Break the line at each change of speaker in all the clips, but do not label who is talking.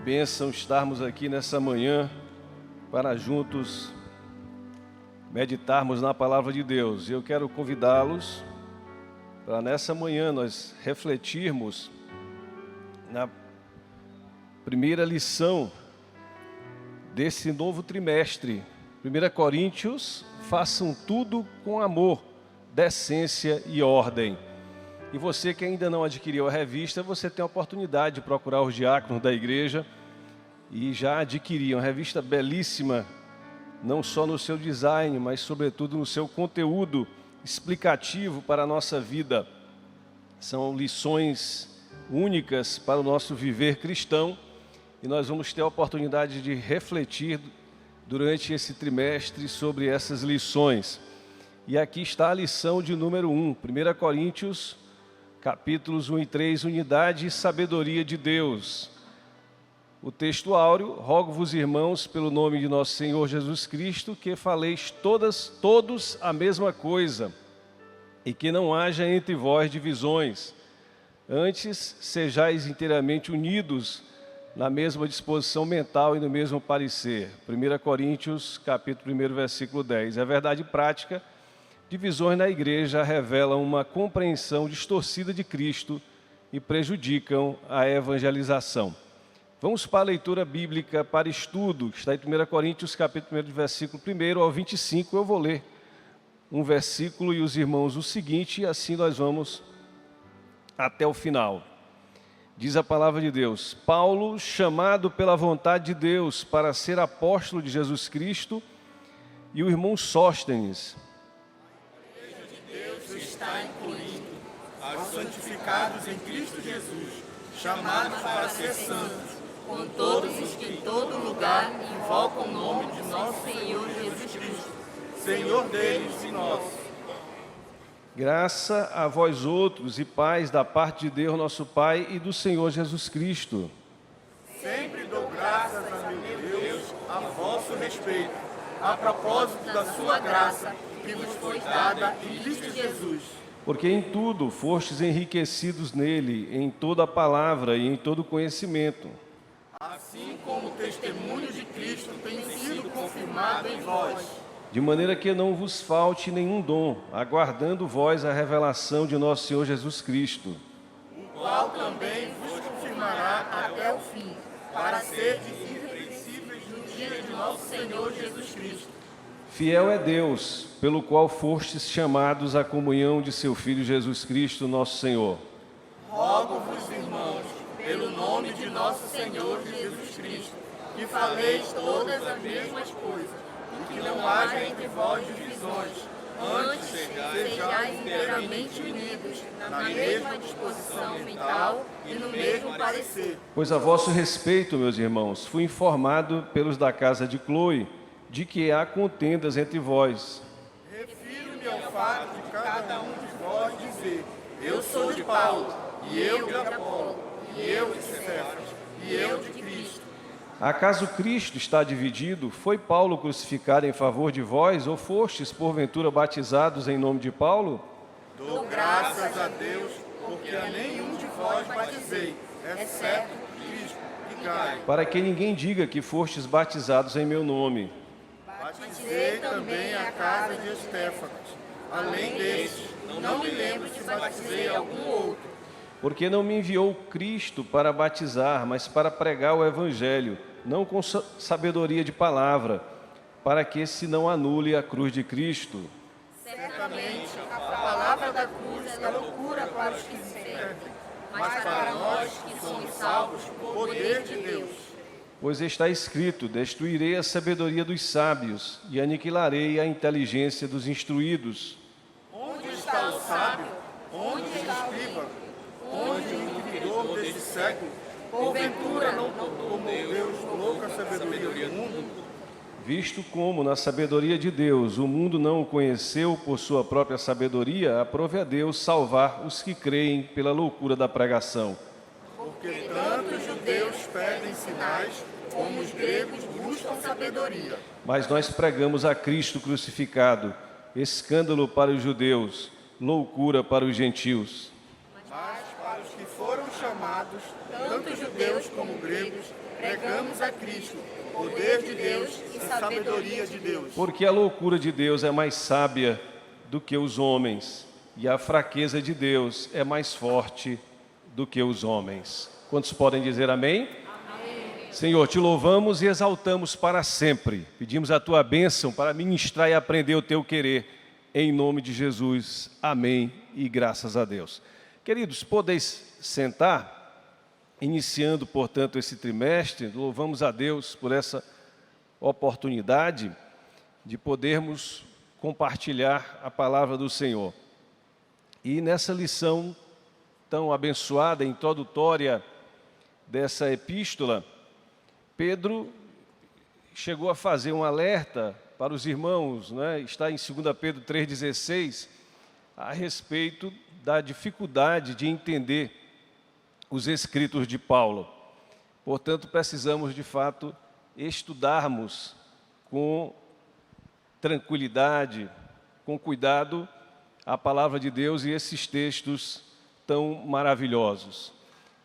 Bênção estarmos aqui nessa manhã para juntos meditarmos na palavra de Deus. Eu quero convidá-los para nessa manhã nós refletirmos na primeira lição desse novo trimestre. 1 Coríntios, façam tudo com amor, decência e ordem. E você que ainda não adquiriu a revista, você tem a oportunidade de procurar os diáconos da igreja e já adquirir uma revista belíssima, não só no seu design, mas sobretudo no seu conteúdo explicativo para a nossa vida. São lições únicas para o nosso viver cristão e nós vamos ter a oportunidade de refletir durante esse trimestre sobre essas lições. E aqui está a lição de número 1, 1 Coríntios, capítulos 1 e 3, unidade e sabedoria de Deus. O texto áureo: rogo-vos, irmãos, pelo nome de nosso Senhor Jesus Cristo, que faleis todos a mesma coisa, e que não haja entre vós divisões. Antes, sejais inteiramente unidos na mesma disposição mental e no mesmo parecer. 1 Coríntios, capítulo 1, versículo 10. A verdade prática: divisões na igreja revelam uma compreensão distorcida de Cristo e prejudicam a evangelização. Vamos para a leitura bíblica para estudo, que está em 1 Coríntios, capítulo 1, versículo 1 ao 25. Eu vou ler um versículo e os irmãos o seguinte, e assim nós vamos até o final. Diz a palavra de Deus: Paulo, chamado pela vontade de Deus para ser apóstolo de Jesus Cristo, e o irmão Sóstenes.
Está em Corinto, aos santificados em Cristo Jesus, chamados para ser santos, com todos os que em todo lugar invocam o nome de nosso Senhor Jesus Cristo, Senhor deles e nosso.
Graça a vós outros e paz da parte de Deus nosso Pai e do Senhor Jesus Cristo.
Sempre dou graças a meu Deus a vosso respeito, a propósito da sua graça, que nos foi dada em Cristo Jesus.
Porque em tudo fostes enriquecidos nele, em toda a palavra e em todo conhecimento.
Assim como o testemunho de Cristo tem sido confirmado em vós.
De maneira que não vos falte nenhum dom, aguardando vós a revelação de nosso Senhor Jesus Cristo.
O qual também vos confirmará até o fim, para serdes irrepreensíveis no dia de nosso Senhor Jesus Cristo.
Fiel é Deus, pelo qual fostes chamados à comunhão de seu Filho Jesus Cristo, nosso Senhor.
Rogo-vos, irmãos, pelo nome de nosso Senhor Jesus Cristo, que faleis todas as mesmas coisas, e que não haja entre vós divisões, antes sejais inteiramente unidos, na mesma disposição mental e no mesmo parecer.
Pois a vosso respeito, meus irmãos, fui informado pelos da casa de Cloe, de que há contendas entre vós.
Refiro-me ao fato de cada um de vós dizer: eu sou de Paulo, e eu de Apolo, e eu de Cefas, e eu de Cristo.
Acaso Cristo está dividido? Foi Paulo crucificado em favor de vós, ou fostes, porventura, batizados em nome de Paulo?
Dou graças a Deus, porque a nenhum de vós batizei, exceto Cristo e Gaio.
Para que ninguém diga que fostes batizados em meu nome.
Batizei também a casa de Estéfanas. Além destes, não me lembro se batizei algum outro.
Porque não me enviou Cristo para batizar, mas para pregar o Evangelho, não com sabedoria de palavra, para que se não anule a cruz de Cristo.
Certamente, a palavra da cruz é loucura para os que se perdem, mas para nós que somos salvos, poder de Deus.
Pois está escrito: destruirei a sabedoria dos sábios e aniquilarei a inteligência dos instruídos.
Onde está o sábio? Onde o escriba? Onde o inquiridor deste século? Porventura não tomou Deus louca sabedoria do mundo?
Visto como, na sabedoria de Deus, o mundo não o conheceu por sua própria sabedoria, aprove a Deus salvar os que creem pela loucura da pregação.
Porque tanto os judeus pedem sinais, como os gregos buscam sabedoria.
Mas nós pregamos a Cristo crucificado, escândalo para os judeus, loucura para os gentios.
Mas para os que foram chamados, tanto judeus como gregos, Cristo, poder de Deus e sabedoria de Deus.
Porque a loucura de Deus é mais sábia do que os homens, e a fraqueza de Deus é mais forte do que os homens. Quantos podem dizer amém? Amém. Senhor, te louvamos e exaltamos para sempre. Pedimos a tua bênção para ministrar e aprender o teu querer. Em nome de Jesus. Amém e graças a Deus. Queridos, podeis sentar. Iniciando, portanto, esse trimestre, louvamos a Deus por essa oportunidade de podermos compartilhar a palavra do Senhor. E nessa lição tão abençoada, introdutória dessa epístola, Pedro chegou a fazer um alerta para os irmãos, né? Está em 2 Pedro 3,16, a respeito da dificuldade de entender os escritos de Paulo. Portanto, precisamos, de fato, estudarmos com tranquilidade, com cuidado, a palavra de Deus e esses textos tão maravilhosos.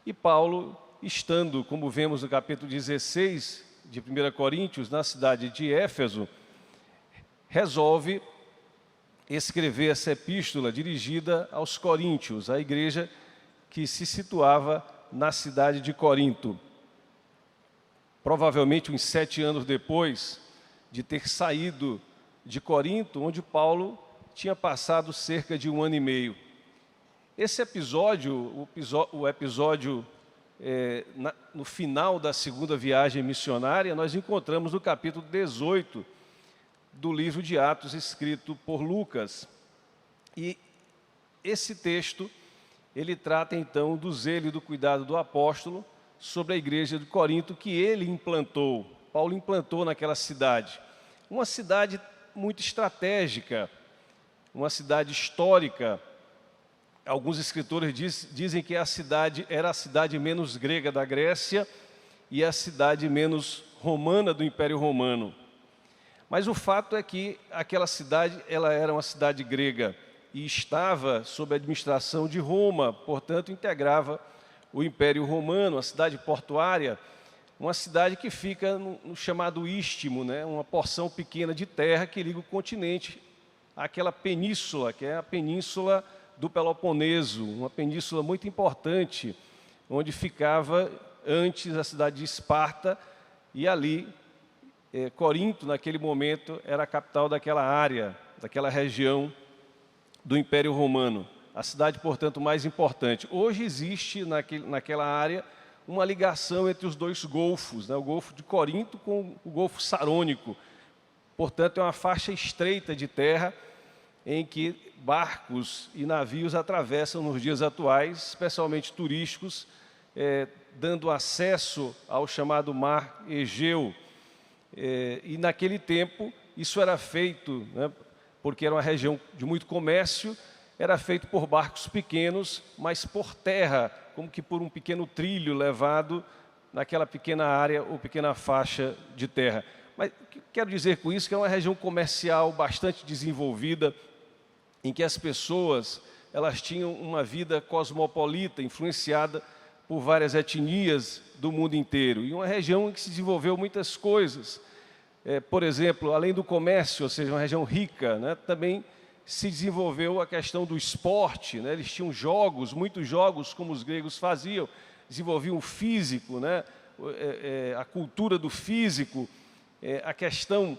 E Paulo, estando, como vemos no capítulo 16 de 1 Coríntios, na cidade de Éfeso, resolve escrever essa epístola dirigida aos coríntios, a igreja que se situava na cidade de Corinto. Provavelmente uns 7 anos depois de ter saído de Corinto, onde Paulo tinha passado cerca de 1 ano e meio. Esse episódio, o episódio no final da segunda viagem missionária, nós encontramos no capítulo 18 do livro de Atos, escrito por Lucas. E esse texto, ele trata então do zelo e do cuidado do apóstolo sobre a igreja de Corinto que ele implantou. Paulo implantou naquela cidade. Uma cidade muito estratégica, uma cidade histórica. Alguns escritores dizem que a cidade era a cidade menos grega da Grécia e a cidade menos romana do Império Romano. Mas o fato é que aquela cidade, ela era uma cidade grega e estava sob a administração de Roma, portanto, integrava o Império Romano, a cidade portuária, uma cidade que fica no chamado Istmo, né? Uma porção pequena de terra que liga o continente àquela península, que é a península do Peloponeso, uma península muito importante, onde ficava antes a cidade de Esparta, e ali, Corinto, naquele momento, era a capital daquela área, daquela região do Império Romano, a cidade, portanto, mais importante. Hoje existe naquela área uma ligação entre os dois golfos, né? O Golfo de Corinto com o Golfo Sarônico. Portanto, é uma faixa estreita de terra em que barcos e navios atravessam nos dias atuais, especialmente turísticos, dando acesso ao chamado Mar Egeu. E naquele tempo, isso era feito, né, porque era uma região de muito comércio, era feito por barcos pequenos, mas por terra, como que por um pequeno trilho levado naquela pequena área ou pequena faixa de terra. Mas o que quero dizer com isso? Que é uma região comercial bastante desenvolvida, em que as pessoas elas tinham uma vida cosmopolita, influenciada por várias etnias do mundo inteiro. E uma região em que se desenvolveu muitas coisas. Por exemplo, além do comércio, ou seja, uma região rica, né, também se desenvolveu a questão do esporte, né? Eles tinham jogos, muitos jogos, como os gregos faziam, desenvolviam o físico, né? A cultura do físico, a questão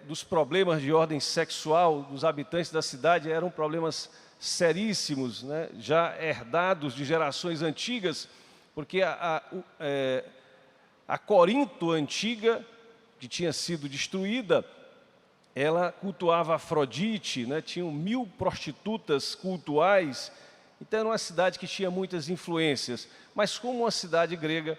dos problemas de ordem sexual dos habitantes da cidade eram problemas seríssimos, né? Já herdados de gerações antigas, porque a Corinto antiga, que tinha sido destruída, ela cultuava Afrodite, né? Tinham 1000 prostitutas cultuais, então era uma cidade que tinha muitas influências. Mas como uma cidade grega,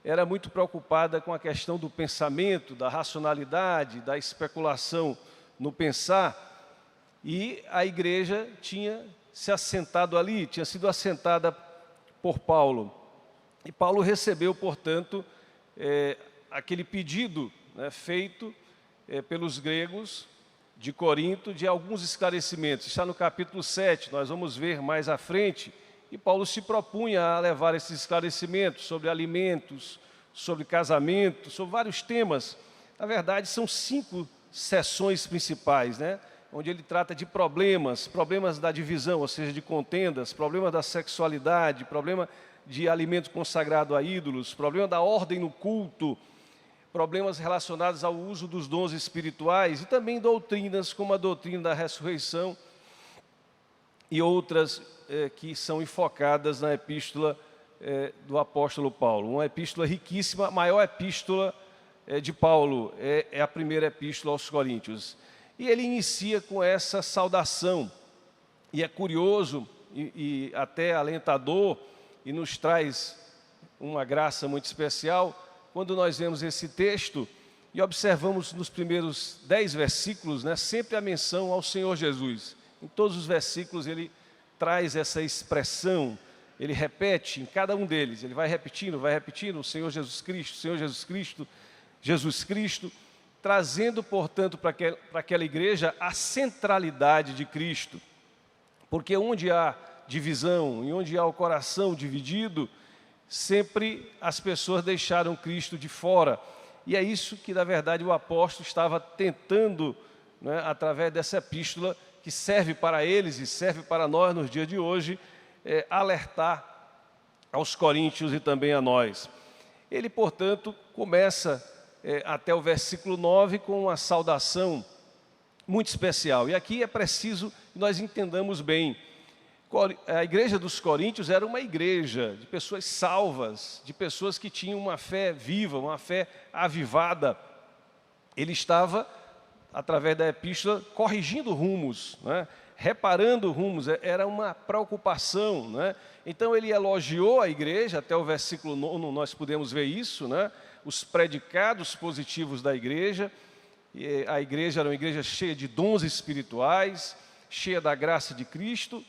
era muito preocupada com a questão do pensamento, da racionalidade, da especulação no pensar, e a igreja tinha se assentado ali, tinha sido assentada por Paulo. E Paulo recebeu, portanto, aquele pedido, né, feito pelos gregos de Corinto, de alguns esclarecimentos. Está no capítulo 7, nós vamos ver mais à frente, e Paulo se propunha a levar esses esclarecimentos sobre alimentos, sobre casamento, sobre vários temas. Na verdade, são 5 sessões principais, né? Onde ele trata de problemas da divisão, ou seja, de contendas, problema da sexualidade, problema de alimento consagrado a ídolos, problema da ordem no culto, problemas relacionados ao uso dos dons espirituais e também doutrinas como a doutrina da ressurreição e outras que são enfocadas na epístola do apóstolo Paulo. Uma epístola riquíssima, a maior epístola de Paulo é a primeira epístola aos Coríntios. E ele inicia com essa saudação, e é curioso e até alentador, e nos traz uma graça muito especial, quando nós vemos esse texto e observamos nos primeiros 10 versículos, né, sempre a menção ao Senhor Jesus. Em todos os versículos ele traz essa expressão, ele repete em cada um deles, ele vai repetindo, o Senhor Jesus Cristo, Jesus Cristo, trazendo, portanto, para aquela igreja a centralidade de Cristo. Porque onde há divisão e onde há o coração dividido, sempre as pessoas deixaram Cristo de fora. E é isso que, na verdade, o apóstolo estava tentando, né, através dessa epístola, que serve para eles e serve para nós nos dias de hoje, alertar aos coríntios e também a nós. Ele, portanto, começa até o versículo 9 com uma saudação muito especial. E aqui é preciso que nós entendamos bem. A igreja dos Coríntios era uma igreja de pessoas salvas, de pessoas que tinham uma fé viva, uma fé avivada. Ele estava, através da epístola, corrigindo rumos, né? Reparando rumos, era uma preocupação, né? Então ele elogiou a igreja, até o versículo 9 nós podemos ver isso, né? Os predicados positivos da igreja. E a igreja era uma igreja cheia de dons espirituais, cheia da graça de Cristo.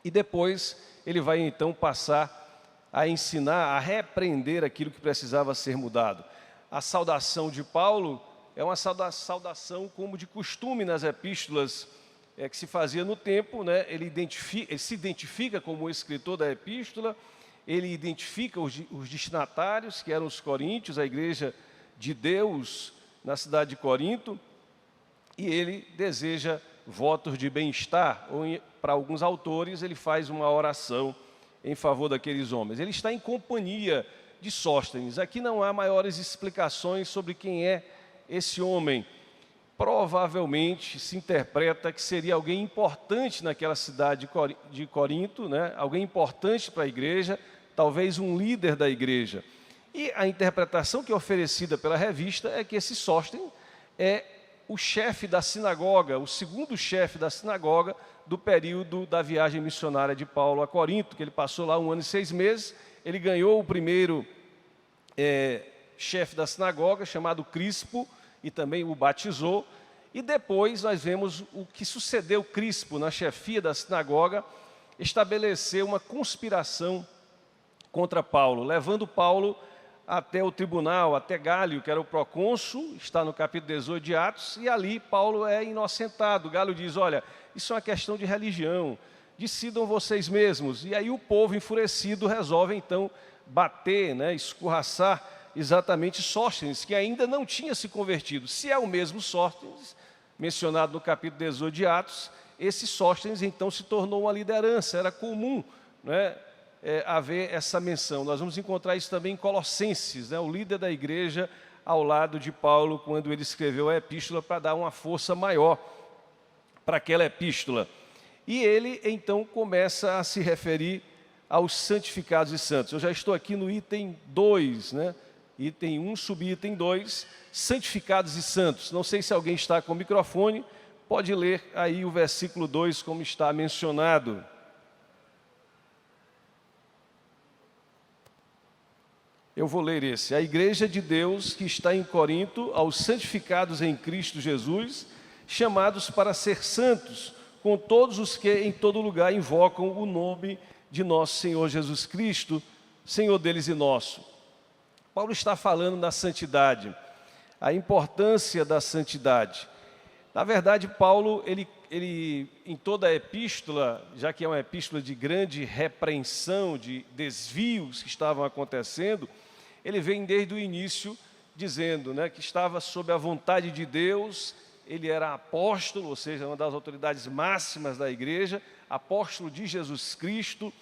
E depois ele vai então passar a ensinar, a repreender aquilo que precisava ser mudado. A saudação de Paulo é uma saudação como de costume nas epístolas que se fazia no tempo, né? Ele se identifica como o escritor da epístola, ele identifica os destinatários, que eram os coríntios, a igreja de Deus na cidade de Corinto, e ele deseja votos de bem-estar, ou para alguns autores ele faz uma oração em favor daqueles homens. Ele está em companhia de Sóstenes. Aqui não há maiores explicações sobre quem é esse homem. Provavelmente se interpreta que seria alguém importante naquela cidade de Corinto, né? Alguém importante para a igreja, talvez um líder da igreja. E a interpretação que é oferecida pela revista é que esse Sóstenes é o chefe da sinagoga, o segundo chefe da sinagoga do período da viagem missionária de Paulo a Corinto, que ele passou lá 1 ano e 6 meses. Ele ganhou o primeiro chefe da sinagoga, chamado Crispo, e também o batizou. E depois nós vemos o que sucedeu. Crispo, na chefia da sinagoga, estabeleceu uma conspiração contra Paulo, levando Paulo até o tribunal, até Gálio, que era o procônsul, está no capítulo 18 de Atos, e ali Paulo é inocentado. Gálio diz: olha, isso é uma questão de religião, decidam vocês mesmos. E aí o povo enfurecido resolve então bater, né, escorraçar exatamente Sóstenes, que ainda não tinha se convertido. Se é o mesmo Sóstenes, mencionado no capítulo 18 de Atos, esse Sóstenes então se tornou uma liderança, era comum, né, haver essa menção. Nós vamos encontrar isso também em Colossenses, né, o líder da igreja ao lado de Paulo, quando ele escreveu a epístola para dar uma força maior para aquela epístola. E ele então começa a se referir aos santificados e santos. Eu já estou aqui no item 2, né? Item 1, subitem 2, santificados e santos. Não sei se alguém está com o microfone, pode ler aí o versículo 2 como está mencionado. Eu vou ler esse. A igreja de Deus que está em Corinto, aos santificados em Cristo Jesus, chamados para ser santos, com todos os que em todo lugar invocam o nome de nosso Senhor Jesus Cristo, Senhor deles e nosso. Paulo está falando da santidade, a importância da santidade. Na verdade, Paulo, ele, em toda a epístola, já que é uma epístola de grande repreensão, de desvios que estavam acontecendo, ele vem desde o início dizendo, né, que estava sob a vontade de Deus. Ele era apóstolo, ou seja, uma das autoridades máximas da igreja, apóstolo de Jesus Cristo,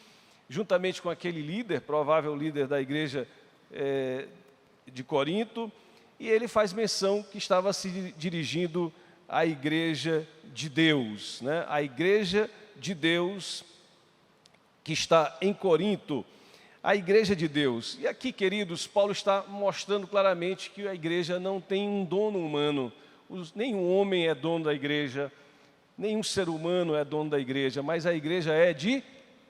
juntamente com aquele líder, provável líder da igreja de Corinto, e ele faz menção que estava se dirigindo à igreja de Deus, né? A igreja de Deus que está em Corinto, a igreja de Deus. E aqui, queridos, Paulo está mostrando claramente que a igreja não tem um dono humano. Nenhum homem é dono da igreja, nenhum ser humano é dono da igreja, mas a igreja é de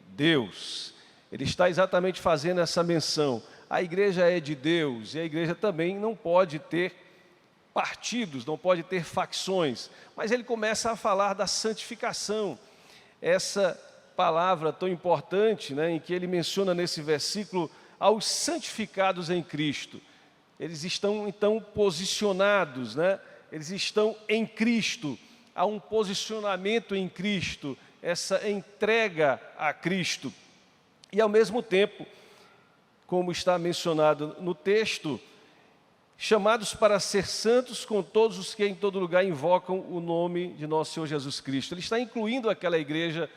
Deus. Ele está exatamente fazendo essa menção. A igreja é de Deus e a igreja também não pode ter partidos, não pode ter facções. Mas ele começa a falar da santificação, essa palavra tão importante, né, em que ele menciona nesse versículo aos santificados em Cristo. Eles estão então posicionados, né? Eles estão em Cristo, há um posicionamento em Cristo, essa entrega a Cristo. E ao mesmo tempo, como está mencionado no texto, chamados para ser santos com todos os que em todo lugar invocam o nome de nosso Senhor Jesus Cristo. Ele está incluindo aquela igreja,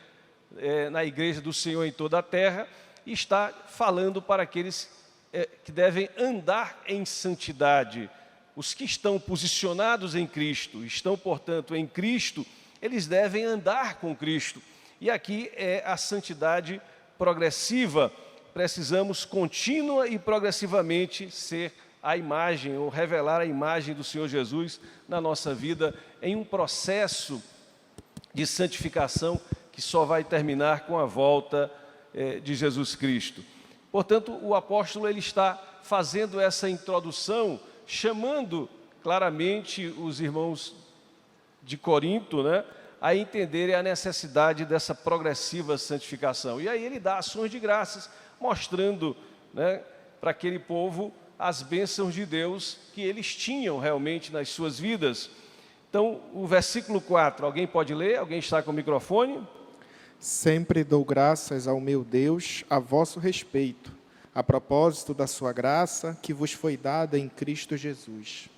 na igreja do Senhor em toda a terra, e está falando para aqueles que devem andar em santidade. Os que estão posicionados em Cristo, estão, portanto, em Cristo, eles devem andar com Cristo. E aqui é a santidade progressiva. Precisamos contínua e progressivamente ser a imagem, ou revelar a imagem do Senhor Jesus na nossa vida, em um processo de santificação que só vai terminar com a volta de Jesus Cristo. Portanto, o apóstolo ele está fazendo essa introdução, chamando claramente os irmãos de Corinto, né, a entenderem a necessidade dessa progressiva santificação. E aí ele dá ações de graças, mostrando, né, para aquele povo as bênçãos de Deus que eles tinham realmente nas suas vidas. Então, o versículo 4, alguém pode ler? Alguém está com o microfone?
Sempre dou graças ao meu Deus a vosso respeito, a propósito da sua graça que vos foi dada em Cristo Jesus.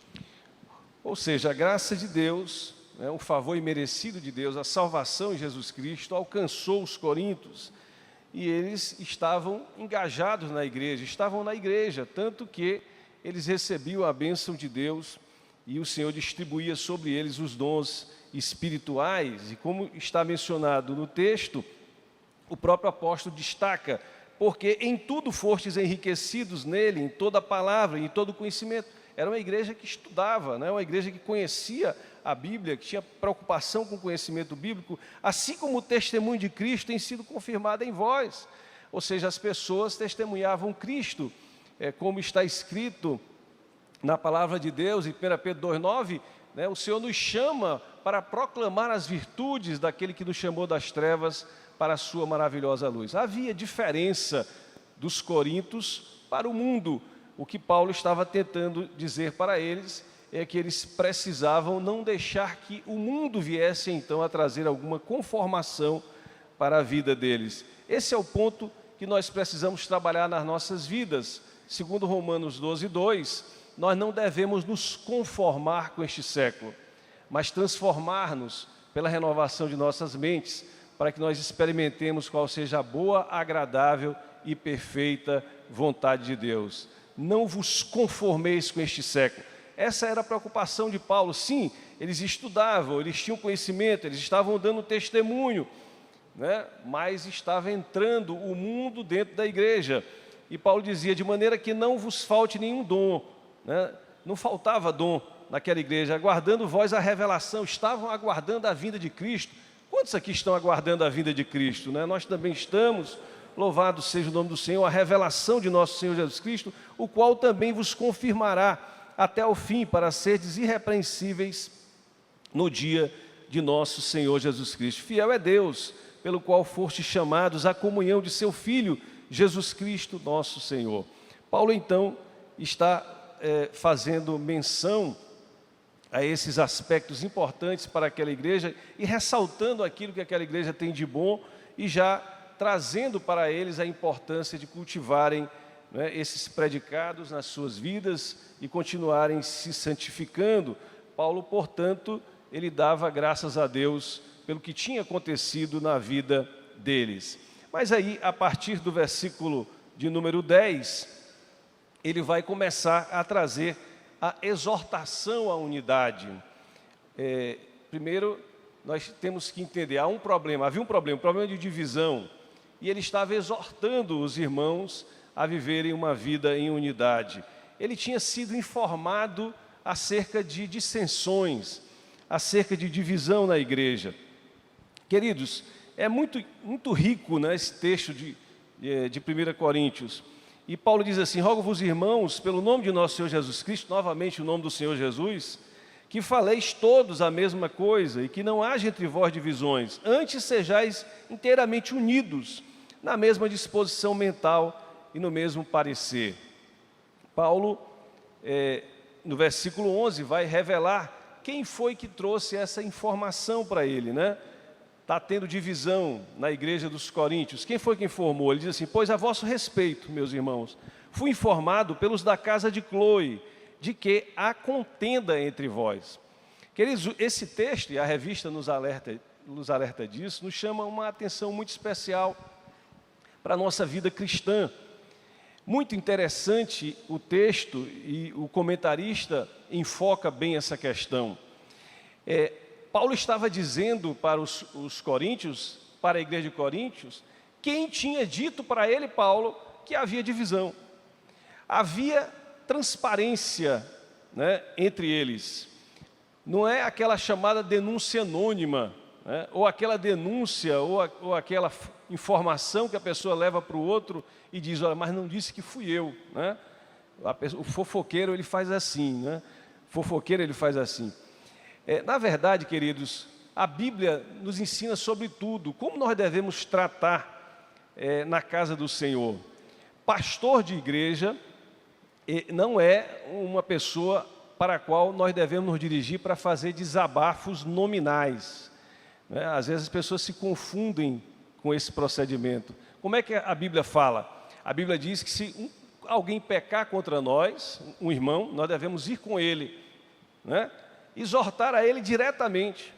Ou seja, a graça de Deus, né, o favor imerecido de Deus, a salvação em Jesus Cristo alcançou os coríntios e eles estavam engajados na igreja, estavam na igreja, tanto que eles recebiam a bênção de Deus e o Senhor distribuía sobre eles os dons espirituais. E como está mencionado no texto, o próprio apóstolo destaca: porque em tudo fostes enriquecidos nele, em toda a palavra, em todo o conhecimento. Era uma igreja que estudava, né? Uma igreja que conhecia a Bíblia, que tinha preocupação com o conhecimento bíblico, assim como o testemunho de Cristo tem sido confirmado em vós. Ou seja, as pessoas testemunhavam Cristo, como está escrito na palavra de Deus, em 1 Pedro 2,9, né? O Senhor nos chama para proclamar as virtudes daquele que nos chamou das trevas para a sua maravilhosa luz. Havia diferença dos coríntios para o mundo. O que Paulo estava tentando dizer para eles é que eles precisavam não deixar que o mundo viesse então a trazer alguma conformação para a vida deles. Esse é o ponto que nós precisamos trabalhar nas nossas vidas. Segundo Romanos 12:2, nós não devemos nos conformar com este século, mas transformar-nos pela renovação de nossas mentes, para que nós experimentemos qual seja a boa, agradável e perfeita vontade de Deus. Não vos conformeis com este século. Essa era a preocupação de Paulo. Sim, eles estudavam, eles tinham conhecimento, eles estavam dando testemunho, né? Mas estava entrando o mundo dentro da igreja. E Paulo dizia: de maneira que não vos falte nenhum dom, né? Não faltava dom naquela igreja, aguardando vós a revelação. Estavam aguardando a vinda de Cristo. Quantos aqui estão aguardando a vinda de Cristo, né? Nós também estamos. Louvado seja o nome do Senhor, a revelação de nosso Senhor Jesus Cristo, o qual também vos confirmará até o fim, para seres irrepreensíveis no dia de nosso Senhor Jesus Cristo. Fiel é Deus, pelo qual fostes chamados à comunhão de seu Filho, Jesus Cristo, nosso Senhor. Paulo, então, está fazendo menção a esses aspectos importantes para aquela igreja e ressaltando aquilo que aquela igreja tem de bom e já trazendo para eles a importância de cultivarem, né, esses predicados nas suas vidas e continuarem se santificando. Paulo, portanto, ele dava graças a Deus pelo que tinha acontecido na vida deles. Mas aí, a partir do versículo de número 10, ele vai começar a trazer a exortação à unidade. Primeiro, nós temos que entender, havia um problema de divisão, e ele estava exortando os irmãos a viverem uma vida em unidade. Ele tinha sido informado acerca de dissensões, acerca de divisão na igreja. Queridos, é muito rico, né, esse texto de 1 Coríntios. E Paulo diz assim: rogo-vos, irmãos, pelo nome de nosso Senhor Jesus Cristo, novamente o nome do Senhor Jesus, que faleis todos a mesma coisa e que não haja entre vós divisões, antes sejais inteiramente unidos na mesma disposição mental e no mesmo parecer. Paulo, no versículo 11, vai revelar quem foi que trouxe essa informação para ele, né? Está tendo divisão na igreja dos Coríntios. Quem foi que informou? Ele diz assim: pois a vosso respeito, meus irmãos, fui informado pelos da casa de Cloe, de que há contenda entre vós. Queridos, esse texto, e a revista nos alerta disso, nos chama uma atenção muito especial para a nossa vida cristã. Muito interessante o texto, e o comentarista enfoca bem essa questão. Paulo estava dizendo para os coríntios, para a igreja de Coríntios, quem tinha dito para ele, Paulo, que havia divisão. Havia transparência, né, entre eles. Não é aquela chamada denúncia anônima, né, ou aquela denúncia, ou aquela informação que a pessoa leva para o outro e diz: olha, mas não disse que fui eu, né? O fofoqueiro, ele faz assim, né? Fofoqueiro, ele faz assim. Na verdade, queridos, a Bíblia nos ensina sobre tudo, como nós devemos tratar na casa do Senhor. Pastor de igreja não é uma pessoa para a qual nós devemos nos dirigir para fazer desabafos nominais, né? Às vezes as pessoas se confundem com esse procedimento. Como é que a Bíblia fala? A Bíblia diz que se alguém pecar contra nós, um irmão, nós devemos ir com ele, né? Exortar a ele diretamente.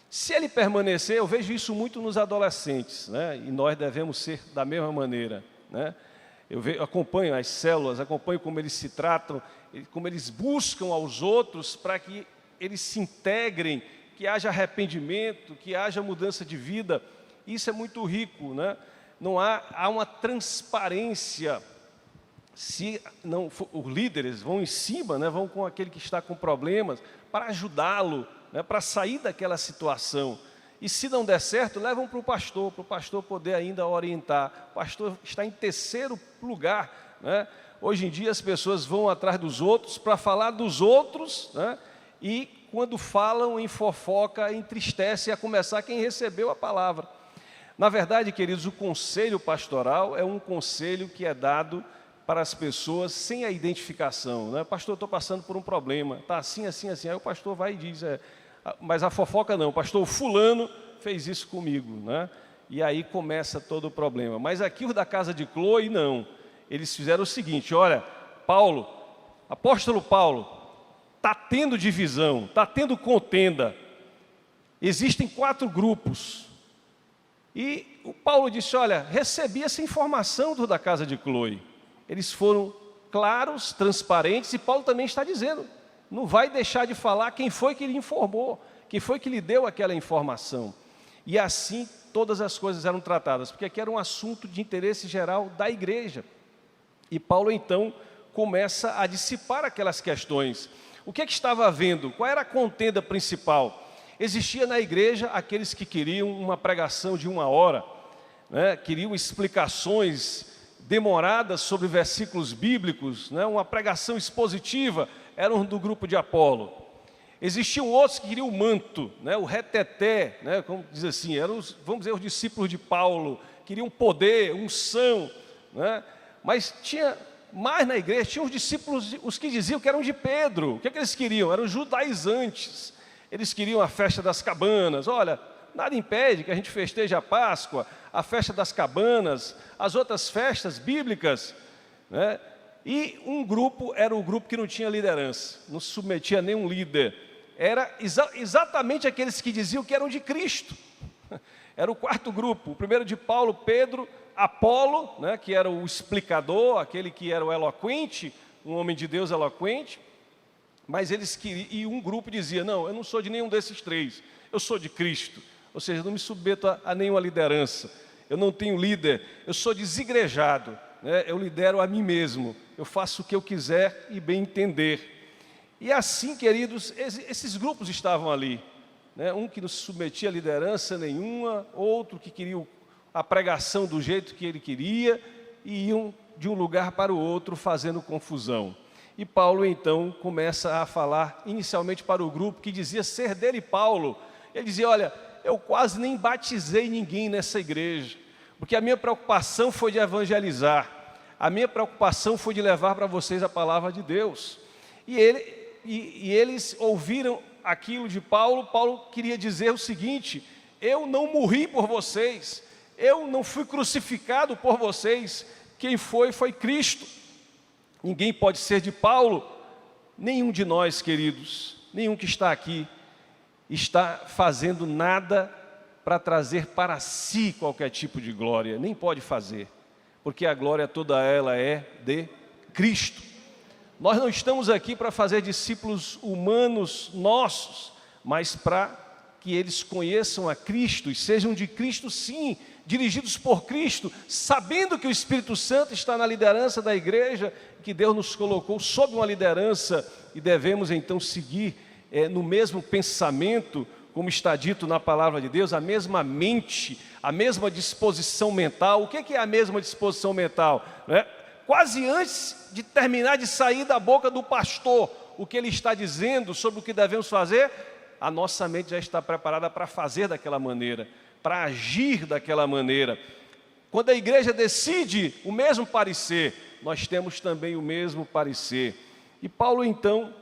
Se ele permanecer, eu vejo isso muito nos adolescentes, né? E nós devemos ser da mesma maneira, né? Acompanho as células, acompanho como eles se tratam, como eles buscam aos outros para que eles se integrem, que haja arrependimento, que haja mudança de vida. Isso é muito rico, né? Não há uma transparência. Se não, os líderes vão em cima, né, vão com aquele que está com problemas, para ajudá-lo, né, para sair daquela situação. E se não der certo, levam para o pastor poder ainda orientar. O pastor está em terceiro lugar, né? Hoje em dia as pessoas vão atrás dos outros para falar dos outros, né? E quando falam em fofoca, entristece, a começar quem recebeu a palavra. Na verdade, queridos, o conselho pastoral é um conselho que é dado para as pessoas sem a identificação, né? Pastor, estou passando por um problema, está assim, assim, assim. Aí o pastor vai e diz: mas a fofoca não, pastor, o fulano fez isso comigo, né? E aí começa todo o problema. Mas aqui os da casa de Cloe, não. Eles fizeram o seguinte: olha, Paulo, apóstolo Paulo, está tendo divisão, está tendo contenda. Existem 4 grupos. E o Paulo disse: olha, recebi essa informação do da casa de Cloe. Eles foram claros, transparentes, e Paulo também está dizendo, não vai deixar de falar quem foi que lhe informou, quem foi que lhe deu aquela informação. E assim todas as coisas eram tratadas, porque aqui era um assunto de interesse geral da igreja. E Paulo então começa a dissipar aquelas questões. O que estava havendo? Qual era a contenda principal? Existia na igreja aqueles que queriam uma pregação de 1 hora, né? Queriam explicações demoradas sobre versículos bíblicos, né? Uma pregação expositiva, eram do grupo de Apolo. Existiam outros que queriam o manto, né? O reteté, né? Como diz assim, eram vamos dizer, os discípulos de Paulo, queriam poder, unção, né? Mas tinha Mas na igreja tinha os discípulos, os que diziam que eram de Pedro. O que eles queriam? Eram judaizantes. Eles queriam a festa das cabanas. Olha, nada impede que a gente festeje a Páscoa, a festa das cabanas, as outras festas bíblicas, né? E um grupo era o grupo que não tinha liderança, não se submetia a nenhum líder. Era exatamente aqueles que diziam que eram de Cristo. Era o quarto grupo, o primeiro de Paulo, Pedro, Apolo, né, que era o explicador, aquele que era o eloquente, um homem de Deus eloquente. Mas eles queriam, e um grupo dizia, não, eu não sou de nenhum desses três, eu sou de Cristo. Ou seja, eu não me submeto a nenhuma liderança, eu não tenho líder, eu sou desigrejado, né? Eu lidero a mim mesmo, eu faço o que eu quiser e bem entender. E assim, queridos, esses grupos estavam ali, né? Um que não se submetia a liderança nenhuma, outro que queria a pregação do jeito que ele queria, e iam de um lugar para o outro fazendo confusão. E Paulo então começa a falar inicialmente para o grupo que dizia ser dele Paulo. Ele dizia, olha, eu quase nem batizei ninguém nessa igreja, porque a minha preocupação foi de evangelizar, a minha preocupação foi de levar para vocês a palavra de Deus. E eles ouviram aquilo de Paulo. Paulo queria dizer o seguinte, eu não morri por vocês, eu não fui crucificado por vocês, quem foi Cristo. Ninguém pode ser de Paulo, nenhum de nós, queridos, nenhum que está aqui, está fazendo nada para trazer para si qualquer tipo de glória, nem pode fazer, porque a glória toda ela é de Cristo. Nós não estamos aqui para fazer discípulos humanos nossos, mas para que eles conheçam a Cristo e sejam de Cristo sim, dirigidos por Cristo, sabendo que o Espírito Santo está na liderança da igreja, que Deus nos colocou sob uma liderança e devemos então seguir no mesmo pensamento, como está dito na palavra de Deus, a mesma mente, a mesma disposição mental. O que é a mesma disposição mental? Quase antes de terminar de sair da boca do pastor, o que ele está dizendo sobre o que devemos fazer, a nossa mente já está preparada para fazer daquela maneira, para agir daquela maneira. Quando a igreja decide o mesmo parecer, nós temos também o mesmo parecer. E Paulo então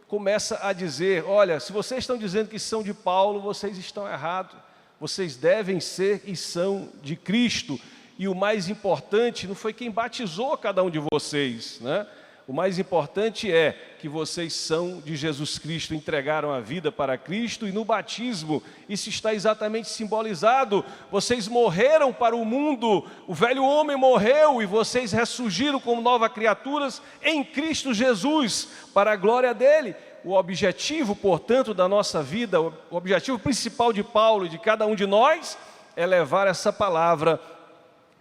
começa a dizer, olha, se vocês estão dizendo que são de Paulo, vocês estão errados, vocês devem ser e são de Cristo. E o mais importante não foi quem batizou cada um de vocês, né? O mais importante é que vocês são de Jesus Cristo, entregaram a vida para Cristo, e no batismo isso está exatamente simbolizado. Vocês morreram para o mundo, o velho homem morreu e vocês ressurgiram como novas criaturas em Cristo Jesus, para a glória dele. O objetivo, portanto, da nossa vida, o objetivo principal de Paulo e de cada um de nós, é levar essa palavra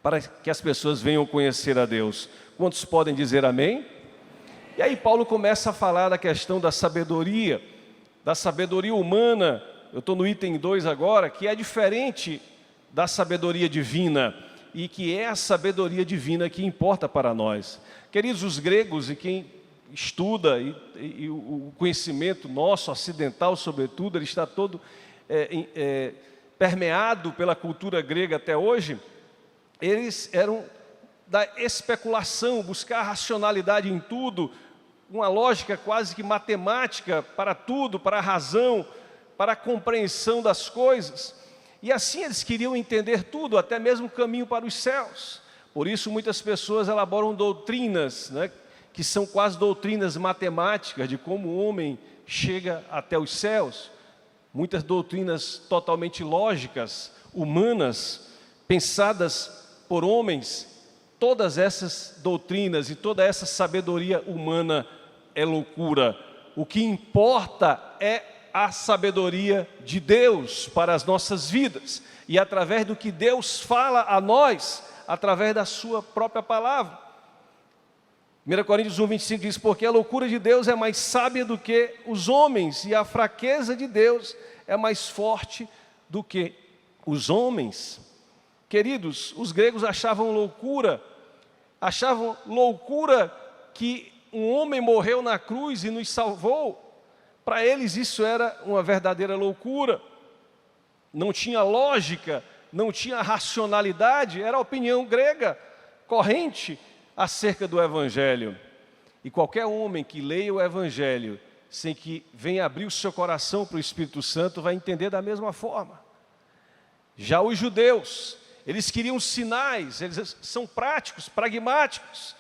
para que as pessoas venham conhecer a Deus. Quantos podem dizer amém? E aí Paulo começa a falar da questão da sabedoria humana. Eu estou no item 2 agora, que é diferente da sabedoria divina, e que é a sabedoria divina que importa para nós. Queridos, os gregos, e quem estuda, e o conhecimento nosso, ocidental sobretudo, ele está todo permeado pela cultura grega até hoje. Eles eram da especulação, buscar racionalidade em tudo, uma lógica quase que matemática para tudo, para a razão, para a compreensão das coisas. E assim eles queriam entender tudo, até mesmo o caminho para os céus. Por isso muitas pessoas elaboram doutrinas, né, que são quase doutrinas matemáticas, de como o homem chega até os céus. Muitas doutrinas totalmente lógicas, humanas, pensadas por homens. Todas essas doutrinas e toda essa sabedoria humana é loucura. O que importa é a sabedoria de Deus para as nossas vidas, e através do que Deus fala a nós, através da sua própria palavra. 1 Coríntios 1:25 diz, porque a loucura de Deus é mais sábia do que os homens, e a fraqueza de Deus é mais forte do que os homens. Queridos, os gregos achavam loucura que um homem morreu na cruz e nos salvou. Para eles isso era uma verdadeira loucura. Não tinha lógica, não tinha racionalidade, era a opinião grega corrente. acerca do Evangelho. E qualquer homem que leia o Evangelho sem que venha abrir o seu coração para o Espírito Santo vai entender da mesma forma. Já os judeus, eles queriam sinais, eles são práticos, pragmáticos.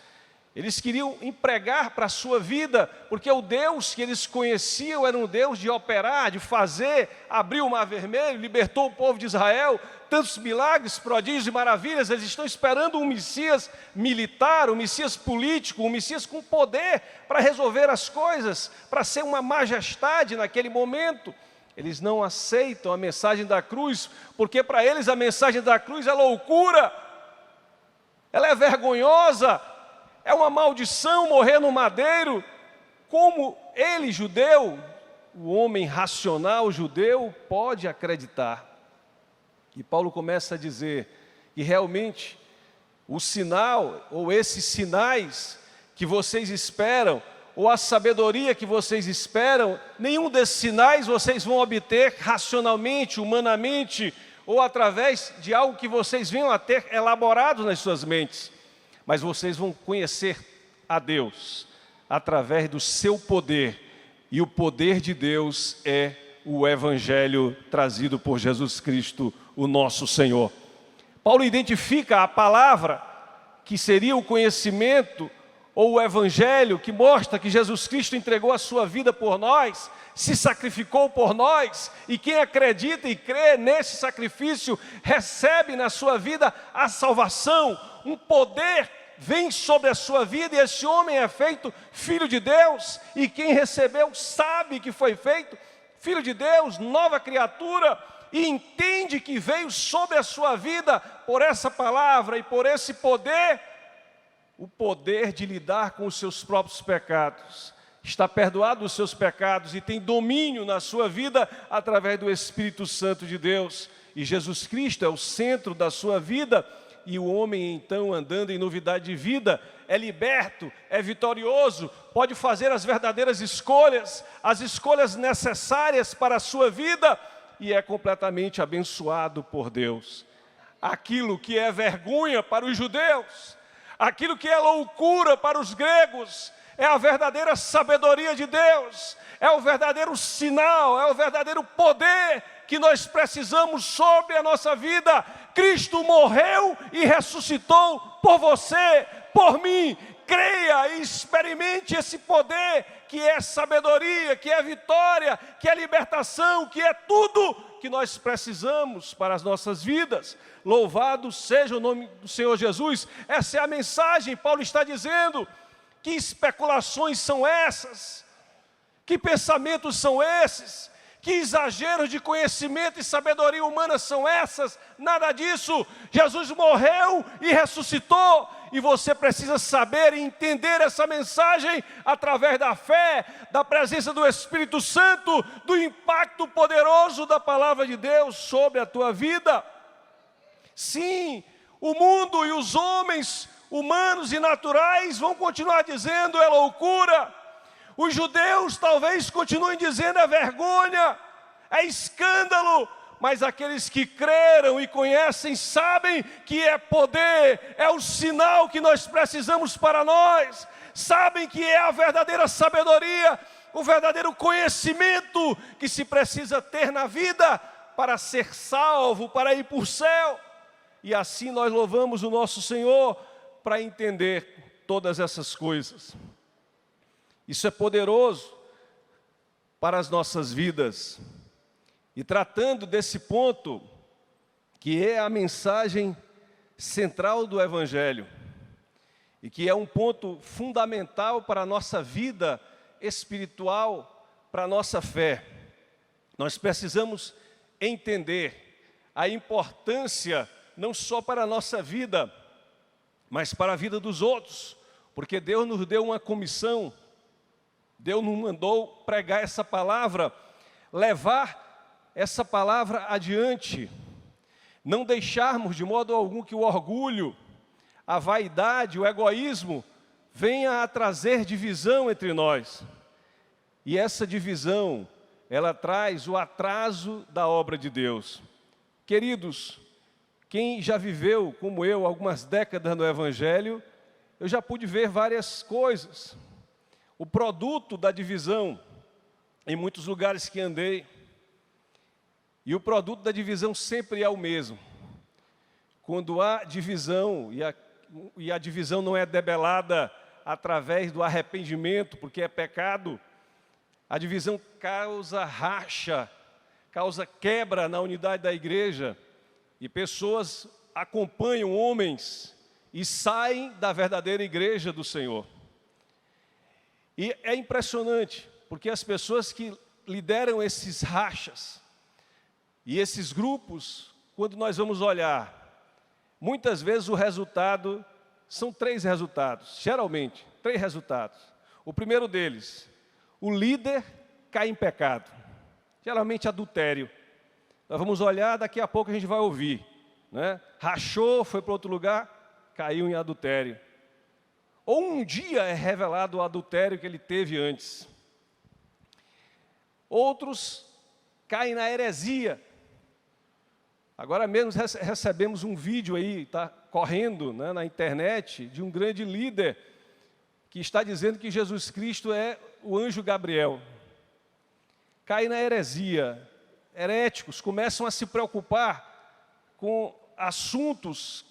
Eles queriam empregar para a sua vida, porque o Deus que eles conheciam era um Deus de operar, de fazer, abriu o Mar Vermelho, libertou o povo de Israel, tantos milagres, prodígios e maravilhas. Eles estão esperando um Messias militar, um Messias político, um Messias com poder para resolver as coisas, para ser uma majestade naquele momento. Eles não aceitam a mensagem da cruz, porque para eles a mensagem da cruz é loucura, ela é vergonhosa, é uma maldição morrer no madeiro. Como ele, judeu, o homem racional judeu, pode acreditar? E Paulo começa a dizer que realmente o sinal, ou esses sinais que vocês esperam, ou a sabedoria que vocês esperam, nenhum desses sinais vocês vão obter racionalmente, humanamente, ou através de algo que vocês venham a ter elaborado nas suas mentes. Mas vocês vão conhecer a Deus através do seu poder, e o poder de Deus é o Evangelho trazido por Jesus Cristo, o nosso Senhor. Paulo identifica a palavra, que seria o conhecimento, ou o Evangelho, que mostra que Jesus Cristo entregou a sua vida por nós, se sacrificou por nós, e quem acredita e crê nesse sacrifício, recebe na sua vida a salvação. Um poder vem sobre a sua vida, e esse homem é feito filho de Deus, e quem recebeu sabe que foi feito filho de Deus, nova criatura, e entende que veio sobre a sua vida por essa palavra e por esse poder, o poder de lidar com os seus próprios pecados. Está perdoado dos seus pecados e tem domínio na sua vida através do Espírito Santo de Deus. E Jesus Cristo é o centro da sua vida, e o homem então, andando em novidade de vida, é liberto, é vitorioso, pode fazer as verdadeiras escolhas, as escolhas necessárias para a sua vida, e é completamente abençoado por Deus. Aquilo que é vergonha para os judeus, aquilo que é loucura para os gregos, é a verdadeira sabedoria de Deus, é o verdadeiro sinal, é o verdadeiro poder que nós precisamos sobre a nossa vida. Cristo morreu e ressuscitou por você, por mim. Creia e experimente esse poder, que é sabedoria, que é vitória, que é libertação, que é tudo que nós precisamos para as nossas vidas. Louvado seja o nome do Senhor Jesus. Essa é a mensagem. Paulo está dizendo: que especulações são essas? Que pensamentos são esses? Que exageros de conhecimento e sabedoria humana são essas? Nada disso. Jesus morreu e ressuscitou, e você precisa saber e entender essa mensagem através da fé, da presença do Espírito Santo, do impacto poderoso da palavra de Deus sobre a tua vida. Sim, o mundo e os homens humanos e naturais vão continuar dizendo é loucura. Os judeus talvez continuem dizendo é vergonha, é escândalo, mas aqueles que creram e conhecem sabem que é poder, é o sinal que nós precisamos para nós, sabem que é a verdadeira sabedoria, o verdadeiro conhecimento que se precisa ter na vida para ser salvo, para ir para o céu. E assim nós louvamos o nosso Senhor para entender todas essas coisas. Isso é poderoso para as nossas vidas. E tratando desse ponto, que é a mensagem central do Evangelho, e que é um ponto fundamental para a nossa vida espiritual, para a nossa fé, nós precisamos entender a importância, não só para a nossa vida, mas para a vida dos outros, porque Deus nos deu uma comissão. Deus nos mandou pregar essa palavra, levar essa palavra adiante, não deixarmos de modo algum que o orgulho, a vaidade, o egoísmo venha a trazer divisão entre nós. E essa divisão, ela traz o atraso da obra de Deus. Queridos, quem já viveu, como eu, algumas décadas no Evangelho, eu já pude ver várias coisas. O produto da divisão, em muitos lugares que andei, e o produto da divisão sempre é o mesmo. Quando há divisão, e a divisão não é debelada através do arrependimento, porque é pecado, a divisão causa racha, causa quebra na unidade da igreja, e pessoas acompanham homens e saem da verdadeira igreja do Senhor. E é impressionante, porque as pessoas que lideram esses rachas e esses grupos, quando nós vamos olhar, muitas vezes o resultado, são 3 resultados, geralmente, 3 resultados. O primeiro deles, o líder cai em pecado, geralmente adultério. Nós vamos olhar, daqui a pouco a gente vai ouvir, né? Rachou, foi para outro lugar, caiu em adultério. Ou um dia é revelado o adultério que ele teve antes. Outros caem na heresia. Agora mesmo recebemos um vídeo aí, está correndo, né, na internet, de um grande líder que está dizendo que Jesus Cristo é o anjo Gabriel. Cai na heresia. Heréticos começam a se preocupar com assuntos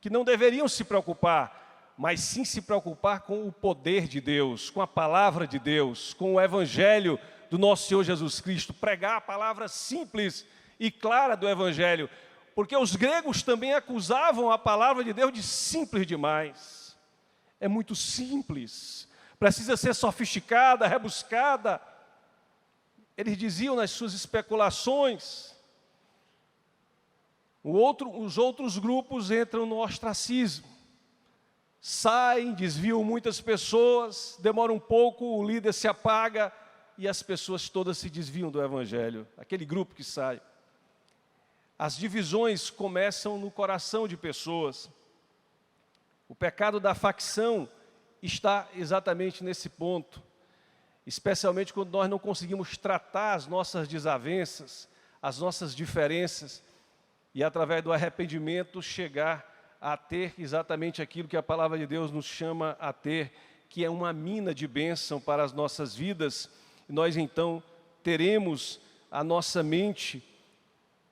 que não deveriam se preocupar, mas sim se preocupar com o poder de Deus, com a palavra de Deus, com o evangelho do nosso Senhor Jesus Cristo, pregar a palavra simples e clara do evangelho, porque os gregos também acusavam a palavra de Deus de simples demais. É muito simples, precisa ser sofisticada, rebuscada. Eles diziam nas suas especulações. Os outros grupos entram no ostracismo, saem, desviam muitas pessoas, demora um pouco, o líder se apaga e as pessoas todas se desviam do evangelho, aquele grupo que sai. As divisões começam no coração de pessoas. O pecado da facção está exatamente nesse ponto, especialmente quando nós não conseguimos tratar as nossas desavenças, as nossas diferenças, e através do arrependimento chegar a ter exatamente aquilo que a palavra de Deus nos chama a ter, que é uma mina de bênção para as nossas vidas. E nós então teremos a nossa mente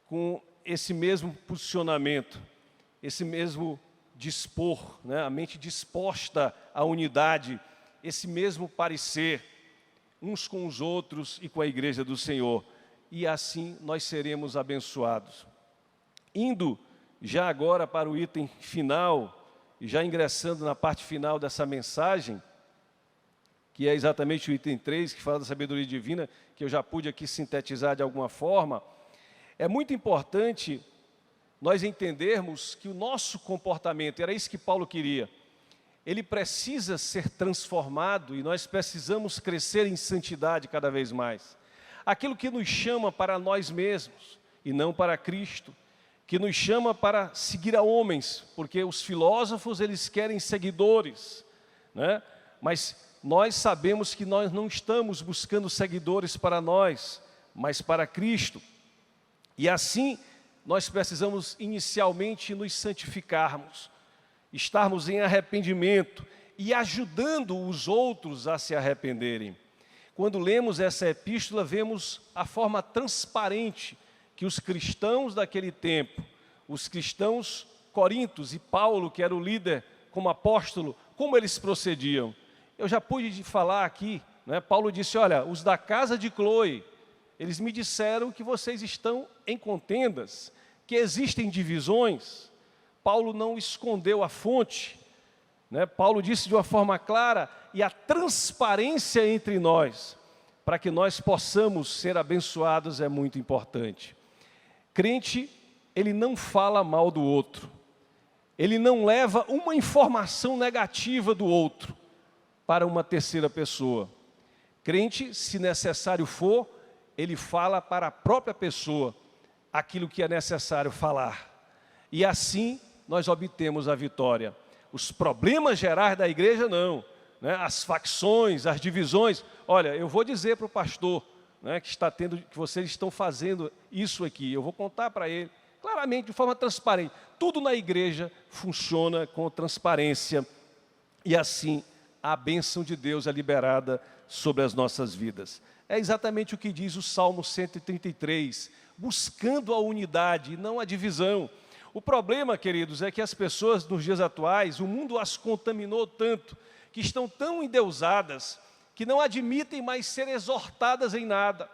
com esse mesmo posicionamento, esse mesmo dispor, né? A mente disposta à unidade, esse mesmo parecer, uns com os outros e com a igreja do Senhor. E assim nós seremos abençoados. Indo já agora para o item final, e já ingressando na parte final dessa mensagem, que é exatamente o item 3, que fala da sabedoria divina, que eu já pude aqui sintetizar de alguma forma, é muito importante nós entendermos que o nosso comportamento, era isso que Paulo queria, ele precisa ser transformado e nós precisamos crescer em santidade cada vez mais. Aquilo que nos chama para nós mesmos e não para Cristo, que nos chama para seguir a homens, porque os filósofos eles querem seguidores, né? Mas nós sabemos que nós não estamos buscando seguidores para nós, mas para Cristo. E assim nós precisamos inicialmente nos santificarmos, estarmos em arrependimento e ajudando os outros a se arrependerem. Quando lemos essa epístola, vemos a forma transparente que os cristãos daquele tempo, os cristãos corintos e Paulo, que era o líder como apóstolo, como eles procediam. Eu já pude falar aqui, né? Paulo disse, olha, os da casa de Cloe, eles me disseram que vocês estão em contendas, que existem divisões. Paulo não escondeu a fonte, né? Paulo disse de uma forma clara, e a transparência entre nós, para que nós possamos ser abençoados, é muito importante. Crente, ele não fala mal do outro, ele não leva uma informação negativa do outro para uma terceira pessoa. Crente, se necessário for, ele fala para a própria pessoa aquilo que é necessário falar. E assim nós obtemos a vitória. Os problemas gerais da igreja não, né? As facções, as divisões. Olha, eu vou dizer para o pastor, né, que vocês estão fazendo isso aqui, eu vou contar para ele, claramente, de forma transparente. Tudo na igreja funciona com transparência. e assim a bênção de Deus é liberada sobre as nossas vidas. É exatamente o que diz o Salmo 133, buscando a unidade e não a divisão. O problema, queridos, é que as pessoas nos dias atuais, o mundo as contaminou tanto, que estão tão endeusadas, que não admitem mais ser exortadas em nada.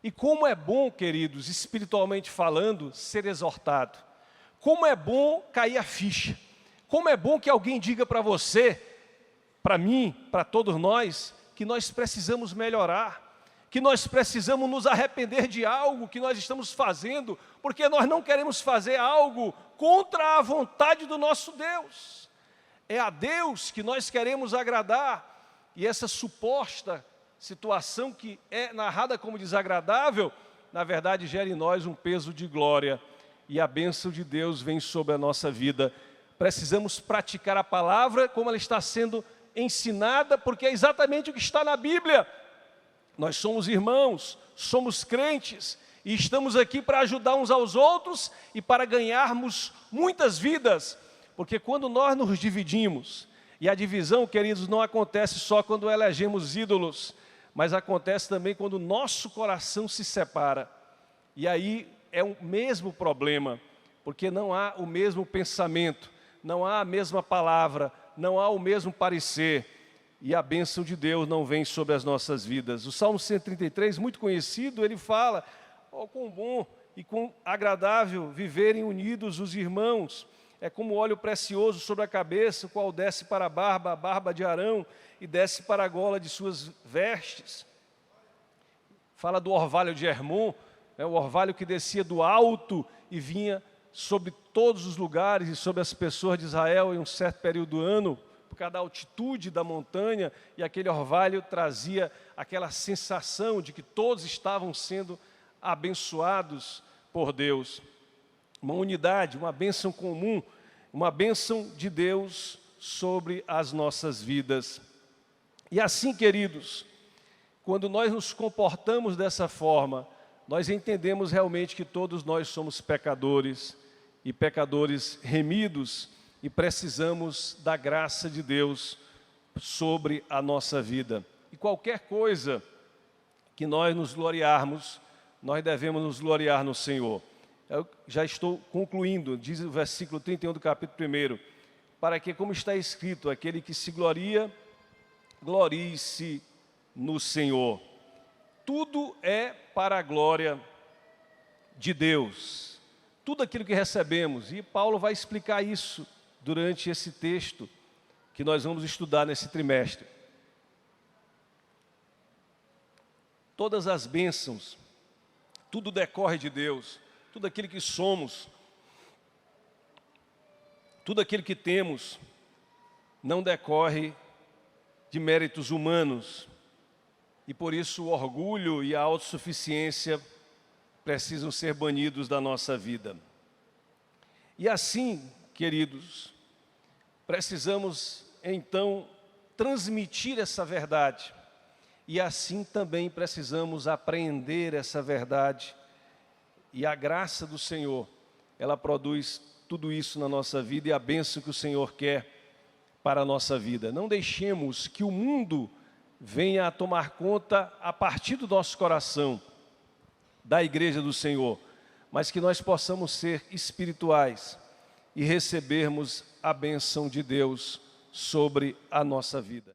E como é bom, queridos, espiritualmente falando, ser exortado. Como é bom cair a ficha. Como é bom que alguém diga para você, para mim, para todos nós, que nós precisamos melhorar, que nós precisamos nos arrepender de algo que nós estamos fazendo, porque nós não queremos fazer algo contra a vontade do nosso Deus. É a Deus que nós queremos agradar, e essa suposta situação que é narrada como desagradável, na verdade gera em nós um peso de glória, e a bênção de Deus vem sobre a nossa vida. Precisamos praticar a palavra como ela está sendo ensinada, porque é exatamente o que está na Bíblia. Nós somos irmãos, somos crentes, e estamos aqui para ajudar uns aos outros e para ganharmos muitas vidas, porque quando nós nos dividimos, e a divisão, queridos, não acontece só quando elegemos ídolos, mas acontece também quando o nosso coração se separa, e aí é o mesmo problema, porque não há o mesmo pensamento, não há a mesma palavra, não há o mesmo parecer, e a bênção de Deus não vem sobre as nossas vidas. O Salmo 133, muito conhecido, ele fala: oh, quão bom e quão agradável viverem unidos os irmãos, é como óleo precioso sobre a cabeça, o qual desce para a barba de Arão, e desce para a gola de suas vestes. Fala do orvalho de Hermon, o orvalho que descia do alto e vinha sobre todos os lugares e sobre as pessoas de Israel em um certo período do ano, por causa da altitude da montanha, e aquele orvalho trazia aquela sensação de que todos estavam sendo abençoados por Deus. Uma unidade, uma bênção comum, uma bênção de Deus sobre as nossas vidas. E assim, queridos, quando nós nos comportamos dessa forma, nós entendemos realmente que todos nós somos pecadores, e pecadores remidos, e precisamos da graça de Deus sobre a nossa vida. E qualquer coisa que nós nos gloriarmos, nós devemos nos gloriar no Senhor. Eu já estou concluindo, diz o versículo 31 do capítulo 1, para que, como está escrito, aquele que se gloria, glorie-se no Senhor. Tudo é para a glória de Deus. Tudo aquilo que recebemos, e Paulo vai explicar isso durante esse texto que nós vamos estudar nesse trimestre. Todas as bênçãos, tudo decorre de Deus, tudo aquilo que somos, tudo aquilo que temos, não decorre de méritos humanos, e por isso o orgulho e a autossuficiência precisam ser banidos da nossa vida. E assim, queridos, precisamos então transmitir essa verdade, e assim também precisamos apreender essa verdade, e a graça do Senhor, ela produz tudo isso na nossa vida, e a bênção que o Senhor quer para a nossa vida. Não deixemos que o mundo venha a tomar conta a partir do nosso coração, da igreja do Senhor, mas que nós possamos ser espirituais e recebermos a bênção de Deus sobre a nossa vida.